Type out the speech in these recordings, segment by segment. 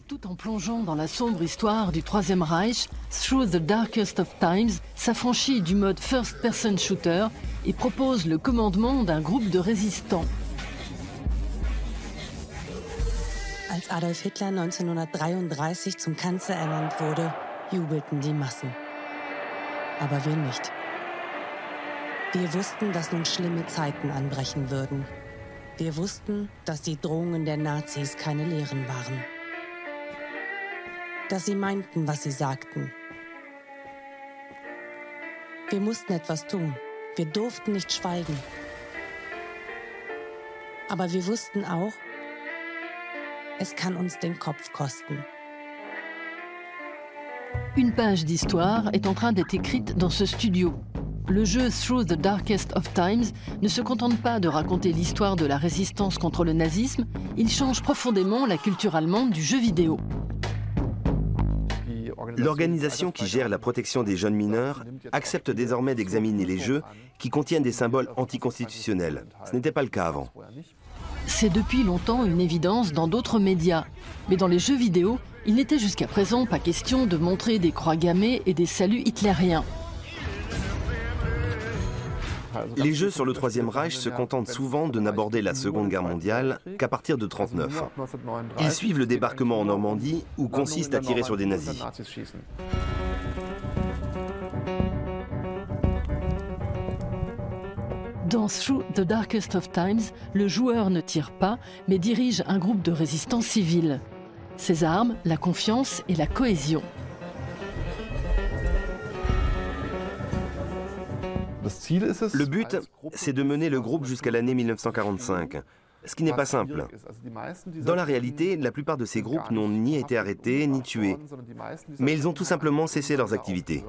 Tout en plongeant dans la sombre histoire du Troisième Reich, Through the Darkest of Times s'affranchit du mode first-person shooter et propose le commandement d'un groupe de résistants. Als Adolf Hitler 1933 zum Kanzler ernannt wurde, jubelten die Massen. Aber wir nicht. Wir wussten, dass nun schlimme Zeiten anbrechen würden. Wir wussten, dass die Drohungen der Nazis keine Lehren waren. Dass sie meinten, was sie sagten. Wir mussten etwas tun. Wir durften nicht schweigen. Aber wir wussten auch, es kann uns den Kopf kosten. Une page d'histoire est en train d'être écrite dans ce studio. Le jeu Through the Darkest of Times ne se contente pas de raconter l'histoire de la résistance contre le nazisme, il change profondément la culture allemande du jeu vidéo. L'organisation qui gère la protection des jeunes mineurs accepte désormais d'examiner les jeux qui contiennent des symboles anticonstitutionnels. Ce n'était pas le cas avant. C'est depuis longtemps une évidence dans d'autres médias. Mais dans les jeux vidéo, il n'était jusqu'à présent pas question de montrer des croix gammées et des saluts hitlériens. Les jeux sur le Troisième Reich se contentent souvent de n'aborder la Seconde Guerre mondiale qu'à partir de 1939. Ils suivent le débarquement en Normandie où consiste à tirer sur des nazis. Dans Through the Darkest of Times, le joueur ne tire pas, mais dirige un groupe de résistants civils. Ses armes, la confiance et la cohésion. Le but, c'est de mener le groupe jusqu'à l'année 1945, ce qui n'est pas simple. Dans la réalité, la plupart de ces groupes n'ont ni été arrêtés ni tués, mais ils ont tout simplement cessé leurs activités.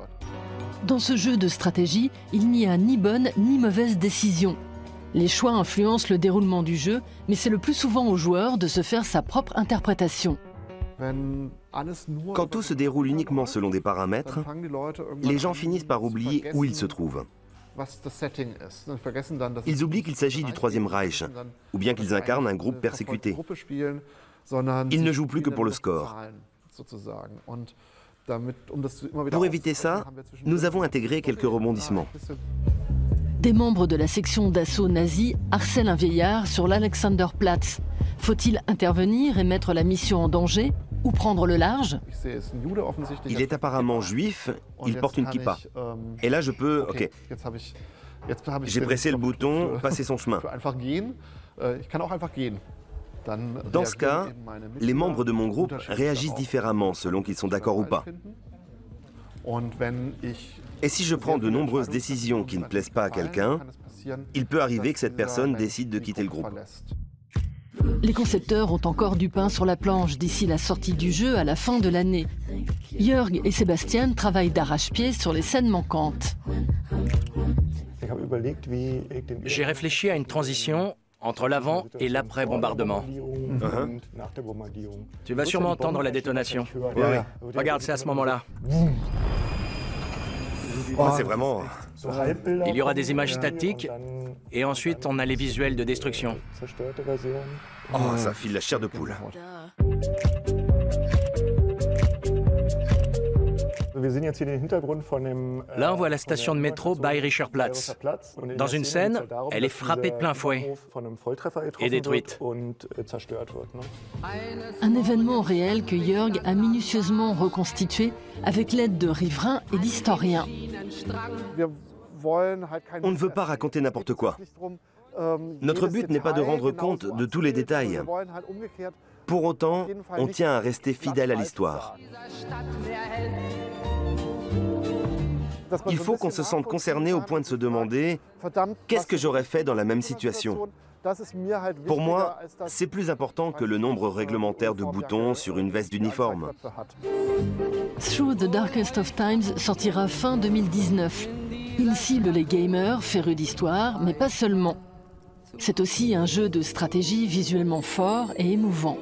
Dans ce jeu de stratégie, il n'y a ni bonne ni mauvaise décision. Les choix influencent le déroulement du jeu, mais c'est le plus souvent au joueur de se faire sa propre interprétation. Quand tout se déroule uniquement selon des paramètres, les gens finissent par oublier où ils se trouvent. Ils oublient qu'il s'agit du Troisième Reich, ou bien qu'ils incarnent un groupe persécuté. Ils ne jouent plus que pour le score. Pour éviter ça, nous avons intégré quelques rebondissements. Des membres de la section d'assaut nazie harcèlent un vieillard sur l'Alexanderplatz. Faut-il intervenir et mettre la mission en danger ou prendre le large? Il est apparemment juif, il porte une kippa. Et là je peux... Ok. J'ai pressé le bouton, passer son chemin. Dans ce cas, les membres de mon groupe réagissent différemment selon qu'ils sont d'accord ou pas. Et si je prends de nombreuses décisions qui ne plaisent pas à quelqu'un, il peut arriver que cette personne décide de quitter le groupe. Les concepteurs ont encore du pain sur la planche d'ici la sortie du jeu à la fin de l'année. Jörg et Sébastien travaillent d'arrache-pied sur les scènes manquantes. J'ai réfléchi à une transition entre l'avant et l'après-bombardement. Tu vas sûrement entendre la détonation. Ouais. Regarde, c'est à ce moment-là. Oh, c'est vraiment... Il y aura des images statiques et ensuite on a les visuels de destruction. Oh, ça file la chair de poule. Là, on voit la station de métro Bayerischer Platz. Dans une scène, elle est frappée de plein fouet et détruite. Un événement réel que Jörg a minutieusement reconstitué avec l'aide de riverains et d'historiens. On ne veut pas raconter n'importe quoi. Notre but n'est pas de rendre compte de tous les détails. Pour autant, on tient à rester fidèle à l'histoire. Il faut qu'on se sente concerné au point de se demander « Qu'est-ce que j'aurais fait dans la même situation ?» Pour moi, c'est plus important que le nombre réglementaire de boutons sur une veste d'uniforme. Through the Darkest of Times sortira fin 2019. Il cible les gamers férus d'histoire, mais pas seulement. C'est aussi un jeu de stratégie visuellement fort et émouvant.